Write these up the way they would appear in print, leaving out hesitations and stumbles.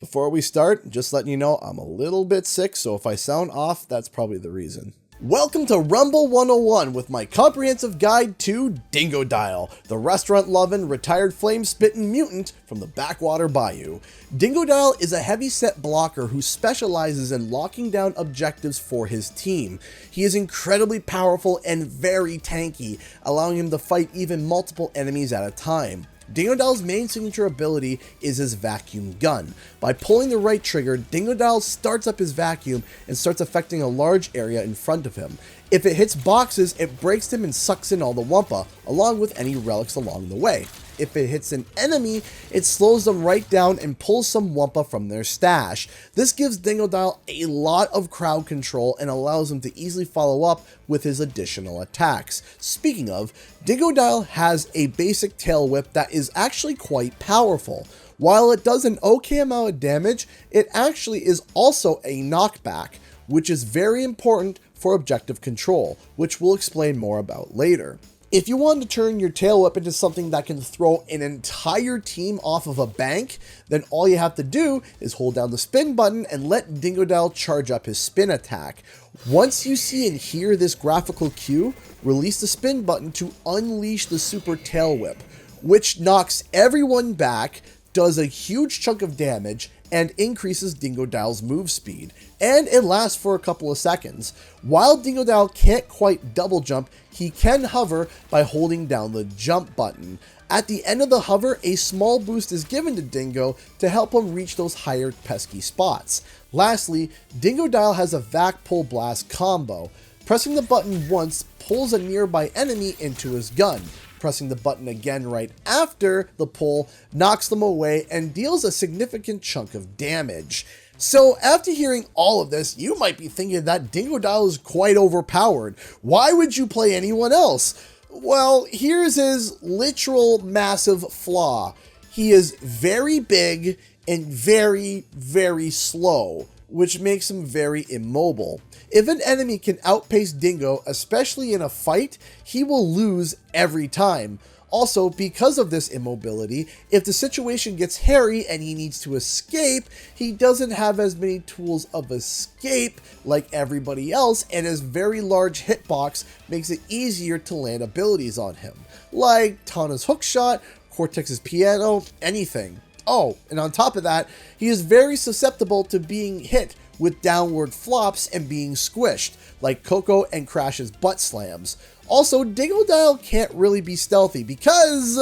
Before we start, just letting you know I'm a little bit sick, so if I sound off, that's probably the reason. Welcome to Rumble 101 with my comprehensive guide to Dingodile, the restaurant-loving, retired flame-spitting mutant from the backwater bayou. Dingodile is a heavy-set blocker who specializes in locking down objectives for his team. He is incredibly powerful and very tanky, allowing him to fight even multiple enemies at a time. Dingodile's main signature ability is his vacuum gun. By pulling the right trigger, Dingodile starts up his vacuum and starts affecting a large area in front of him. If it hits boxes, it breaks them and sucks in all the Wumpa, along with any relics along the way. If it hits an enemy, it slows them right down and pulls some Wumpa from their stash. This gives Dingodile a lot of crowd control and allows him to easily follow up with his additional attacks. Speaking of, Dingodile has a basic tail whip that is actually quite powerful. While it does an okay amount of damage, it actually is also a knockback, which is very important for objective control, which we'll explain more about later. If you want to turn your tail whip into something that can throw an entire team off of a bank, then all you have to do is hold down the spin button and let Dingodile charge up his spin attack. Once you see and hear this graphical cue, release the spin button to unleash the super tail whip, which knocks everyone back, does a huge chunk of damage, and increases Dingodile's move speed, and it lasts for a couple of seconds. While Dingodile can't quite double jump, he can hover by holding down the jump button. At the end of the hover, a small boost is given to Dingo to help him reach those higher pesky spots. Lastly, Dingodile has a Vac Pull Blast combo. Pressing the button once pulls a nearby enemy into his gun. Pressing the button again right after the pull knocks them away and deals a significant chunk of damage. So after hearing all of this, you might be thinking that Dingodile is quite overpowered. Why would you play anyone else? Well, here's his literal massive flaw. He is very big and very, very slow, which makes him very immobile. If an enemy can outpace Dingo, especially in a fight, he will lose every time. Also, because of this immobility, if the situation gets hairy and he needs to escape, he doesn't have as many tools of escape like everybody else, and his very large hitbox makes it easier to land abilities on him, like Tana's hookshot, Cortex's piano, anything. Oh, and on top of that, he is very susceptible to being hit with downward flops and being squished, like Coco and Crash's butt slams. Also, Dingodile can't really be stealthy because,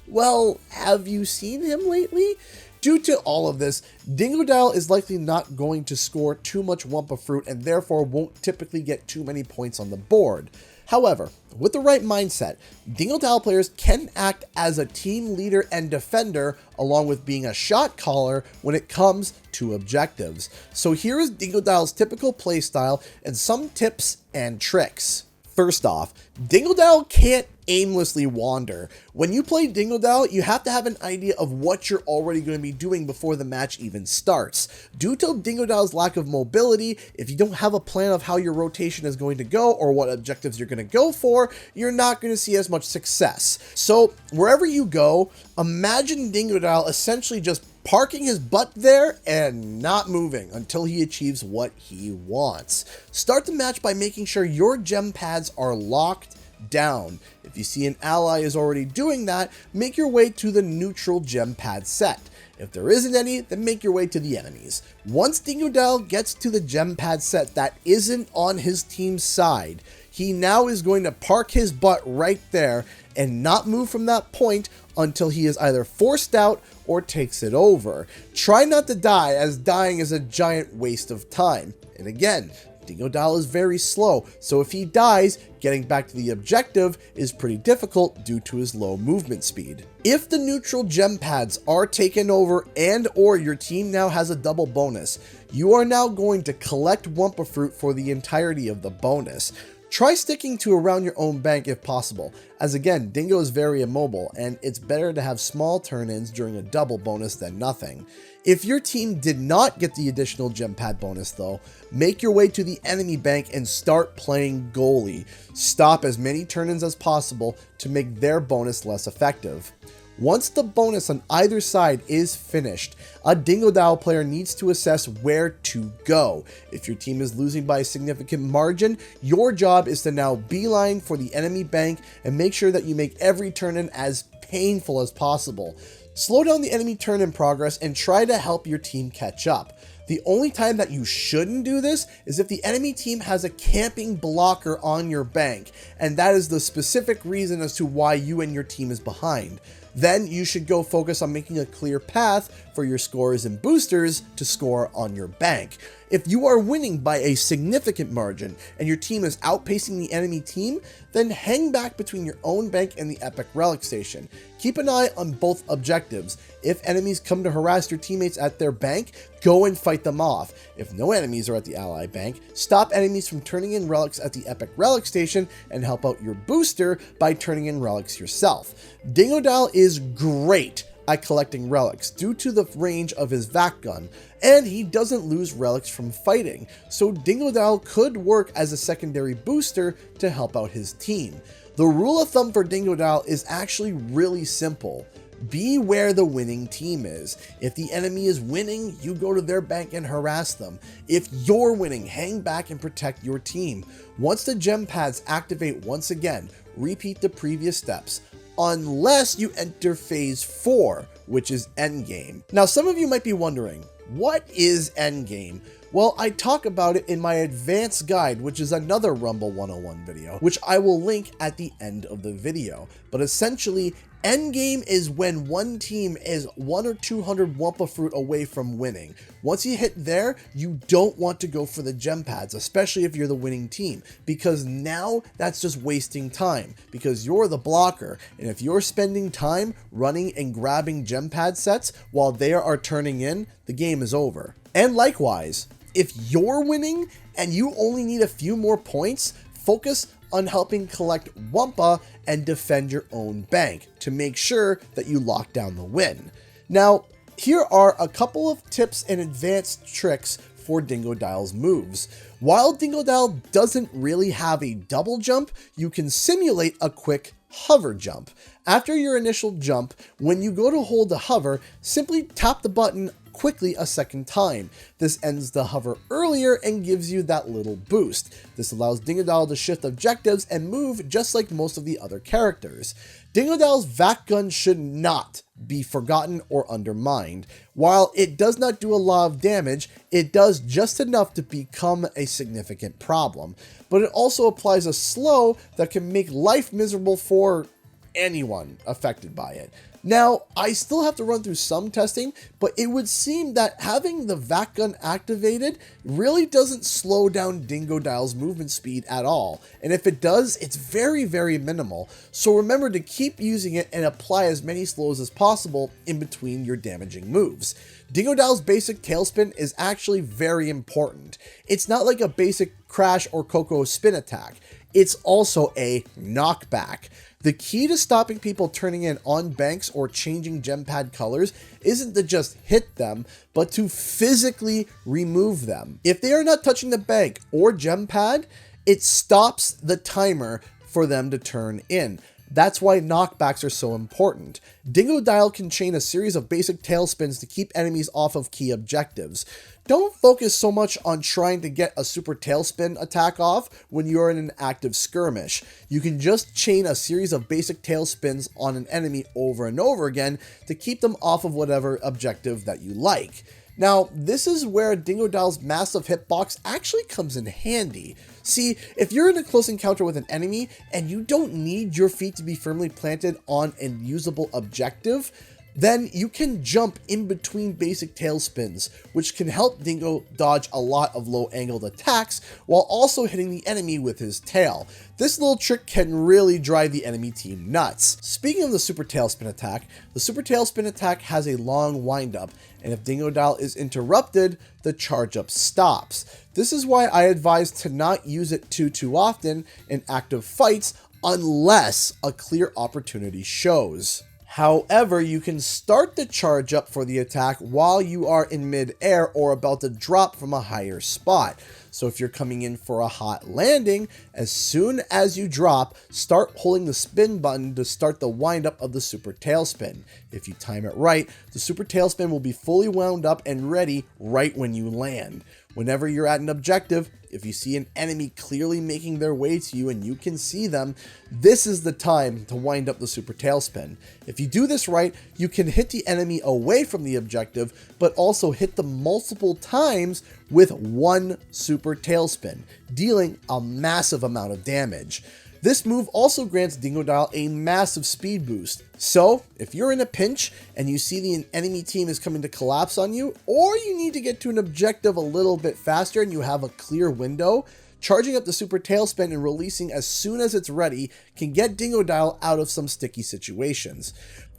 well, have you seen him lately? Due to all of this, Dingodile is likely not going to score too much Wumpa Fruit and therefore won't typically get too many points on the board. However, with the right mindset, Dingodile players can act as a team leader and defender along with being a shot caller when it comes to objectives. So here is Dingodile's typical playstyle and some tips and tricks. First off, Dingodile can't aimlessly wander. When you play Dingodile, you have to have an idea of what you're already going to be doing before the match even starts. Due to Dingodile's lack of mobility, if you don't have a plan of how your rotation is going to go or what objectives you're going to go for, you're not going to see as much success. So wherever you go, imagine Dingodile essentially just parking his butt there and not moving until he achieves what he wants. Start the match by making sure your gem pads are locked down. If you see an ally is already doing that, make your way to the neutral gem pad set. If there isn't any, then make your way to the enemies. Once Dingodile gets to the gem pad set that isn't on his team's side, he now is going to park his butt right there and not move from that point until he is either forced out or takes it over. Try not to die, as dying is a giant waste of time. And again, Dingodile is very slow, so if he dies, getting back to the objective is pretty difficult due to his low movement speed. If the neutral gem pads are taken over and or your team now has a double bonus, you are now going to collect Wumpa Fruit for the entirety of the bonus. Try sticking to around your own bank if possible, as again, Dingo is very immobile, and it's better to have small turn-ins during a double bonus than nothing. If your team did not get the additional gem pad bonus though, make your way to the enemy bank and start playing goalie. Stop as many turn-ins as possible to make their bonus less effective. Once the bonus on either side is finished, a Dingodile player needs to assess where to go. If your team is losing by a significant margin, your job is to now beeline for the enemy bank and make sure that you make every turn in as painful as possible. Slow down the enemy turn in progress and try to help your team catch up. The only time that you shouldn't do this is if the enemy team has a camping blocker on your bank, and that is the specific reason as to why you and your team is behind. Then you should go focus on making a clear path for your scorers and boosters to score on your bank. If you are winning by a significant margin and your team is outpacing the enemy team, then hang back between your own bank and the epic relic station. Keep an eye on both objectives. If enemies come to harass your teammates at their bank, go and fight them off. If no enemies are at the ally bank, stop enemies from turning in relics at the epic relic station and help out your booster by turning in relics yourself. Dingodile is great at collecting relics due to the range of his vac gun, and he doesn't lose relics from fighting, so Dingodile could work as a secondary booster to help out his team. The rule of thumb for Dingodile is actually really simple. Be where the winning team is. If the enemy is winning, you go to their bank and harass them. If you're winning, hang back and protect your team. Once the gem pads activate once again, repeat the previous steps, unless you enter phase 4, which is endgame. Now, some of you might be wondering, what is endgame? Well, I talk about it in my advanced guide, which is another Rumble 101 video, which I will link at the end of the video. But essentially, endgame is when one team is 100 or 200 Wumpa Fruit away from winning. Once you hit there, you don't want to go for the gem pads, especially if you're the winning team, because now that's just wasting time, because you're the blocker, and if you're spending time running and grabbing gem pad sets while they are turning in, the game is over. And likewise, if you're winning and you only need a few more points, focus on helping collect Wumpa and defend your own bank to make sure that you lock down the win. Now, here are a couple of tips and advanced tricks for Dingodile's moves. While Dingodile doesn't really have a double jump, you can simulate a quick hover jump. After your initial jump, when you go to hold the hover, simply tap the button quickly a second time. This ends the hover earlier and gives you that little boost. This allows Dingodile to shift objectives and move just like most of the other characters. Dingodile's vac gun should not be forgotten or undermined. While it does not do a lot of damage, it does just enough to become a significant problem. But it also applies a slow that can make life miserable for anyone affected by it. Now, I still have to run through some testing, but it would seem that having the vac gun activated really doesn't slow down Dingodile's movement speed at all. And if it does, it's very, very minimal. So remember to keep using it and apply as many slows as possible in between your damaging moves. Dingodile's basic tailspin is actually very important. It's not like a basic crash or Coco spin attack. It's also a knockback. The key to stopping people turning in on banks or changing gem pad colors isn't to just hit them, but to physically remove them. If they are not touching the bank or gem pad, it stops the timer for them to turn in. That's why knockbacks are so important. Dingodile can chain a series of basic tailspins to keep enemies off of key objectives. Don't focus so much on trying to get a super tailspin attack off when you're in an active skirmish. You can just chain a series of basic tailspins on an enemy over and over again to keep them off of whatever objective that you like. Now, this is where Dingodile's massive hitbox actually comes in handy. See, if you're in a close encounter with an enemy and you don't need your feet to be firmly planted on an usable objective, then you can jump in between basic tailspins, which can help Dingo dodge a lot of low-angled attacks while also hitting the enemy with his tail. This little trick can really drive the enemy team nuts. Speaking of the super tailspin attack, the super tailspin attack has a long windup, and if Dingodile is interrupted, the charge up stops. This is why I advise to not use it too often in active fights unless a clear opportunity shows. However, you can start the charge up for the attack while you are in mid-air or about to drop from a higher spot. So if you're coming in for a hot landing, as soon as you drop, start holding the spin button to start the wind up of the super tailspin. If you time it right, the super tailspin will be fully wound up and ready right when you land. Whenever you're at an objective, if you see an enemy clearly making their way to you and you can see them, this is the time to wind up the super tailspin. If you do this right, you can hit the enemy away from the objective, but also hit them multiple times with one super tailspin, dealing a massive amount of damage. This move also grants Dingodile a massive speed boost. So if you're in a pinch and you see the enemy team is coming to collapse on you, or you need to get to an objective a little bit faster and you have a clear window, charging up the super tailspin and releasing as soon as it's ready can get Dingodile out of some sticky situations.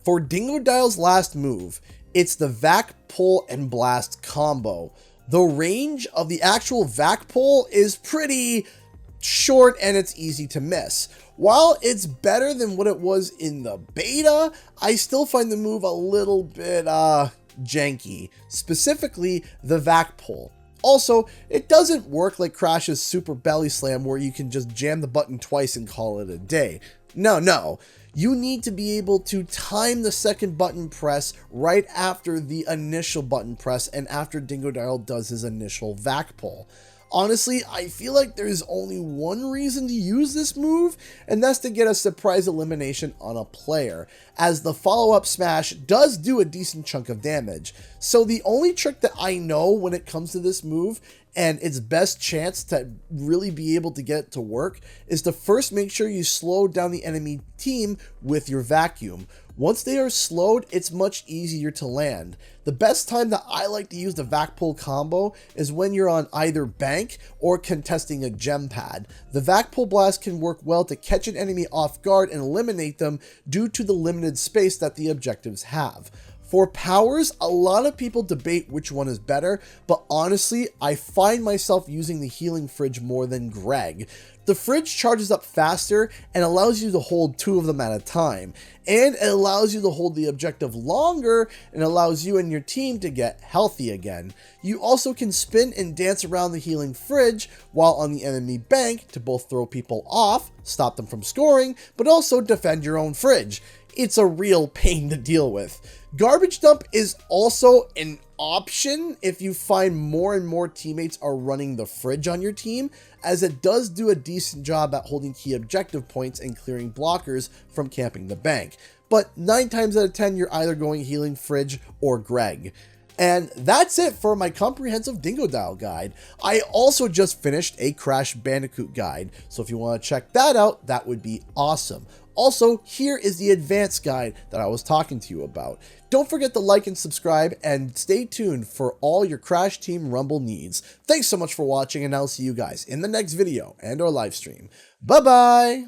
For Dingodile's last move, it's the Vac Pull and Blast combo. The range of the actual Vac Pull is pretty short and it's easy to miss. While it's better than what it was in the beta, I still find the move a little bit janky, specifically the Vac Pull. Also, it doesn't work like Crash's Super Belly Slam where you can just jam the button twice and call it a day. No. You need to be able to time the second button press right after the initial button press and after Dingodile does his initial Vac Pull. Honestly, I feel like there's only one reason to use this move, and that's to get a surprise elimination on a player, as the follow-up smash does do a decent chunk of damage. So the only trick that I know when it comes to this move, and its best chance to really be able to get it to work, is to first make sure you slow down the enemy team with your vacuum. Once they are slowed, it's much easier to land. The best time that I like to use the Vac Pull combo is when you're on either bank or contesting a gem pad. The Vac Pull Blast can work well to catch an enemy off guard and eliminate them due to the limited space that the objectives have. For powers, a lot of people debate which one is better, but honestly, I find myself using the Healing Fridge more than Greg. The fridge charges up faster and allows you to hold 2 of them at a time, and it allows you to hold the objective longer and allows you and your team to get healthy again. You also can spin and dance around the Healing Fridge while on the enemy bank to both throw people off, stop them from scoring, but also defend your own fridge. It's a real pain to deal with. Garbage Dump is also an option if you find more and more teammates are running the fridge on your team, as it does do a decent job at holding key objective points and clearing blockers from camping the bank. But 9 times out of 10, you're either going Healing Fridge or Greg. And that's it for my comprehensive Dingodile guide. I also just finished a Crash Bandicoot guide, so if you want to check that out, that would be awesome. Also, here is the advanced guide that I was talking to you about. Don't forget to like and subscribe, and stay tuned for all your Crash Team Rumble needs. Thanks so much for watching, and I'll see you guys in the next video and or live stream. Bye-bye!